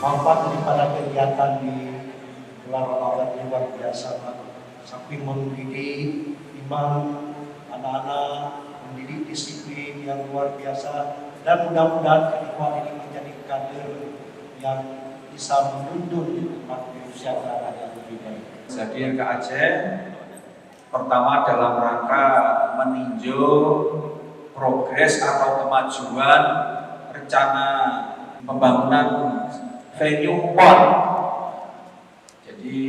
manfaat daripada kegiatan di bulan Ramadan luar biasa, samping mendidik iman anak-anak, mendidik disiplin yang luar biasa, dan mudah-mudahan ikhwan ini menjadi kader yang bisa menuntun umat manusia ke arah yang lebih baik. Hadir ke Aceh pertama dalam rangka meninjau progres atau kemajuan rencana pembangunan venue PON. Jadi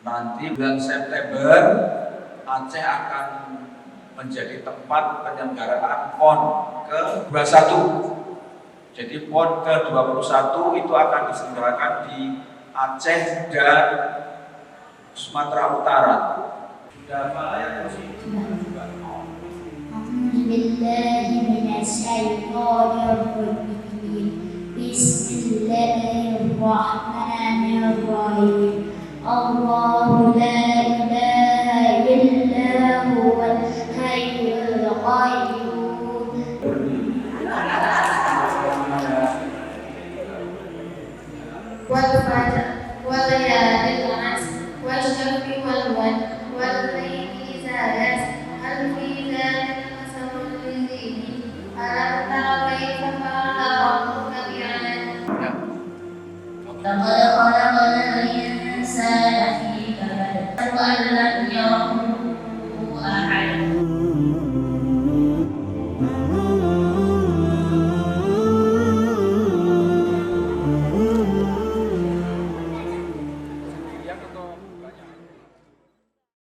nanti bulan September Aceh akan menjadi tempat penyelenggaraan PON ke-21. Jadi PON ke-21 itu akan diselenggarakan di Aceh dan Sumatera Utara. Sudah apa ayat kursi? Bismillahirrahmanirrahim. Allahu la ilaha illa huwal hayyul qayyum. Wal fajr wal layalil ashr wal syaf'i wal watr wal layli idza yasr hal fi dzalika qasamul lizzi alam tara kayfa fa'ala rabbuka bi'ad.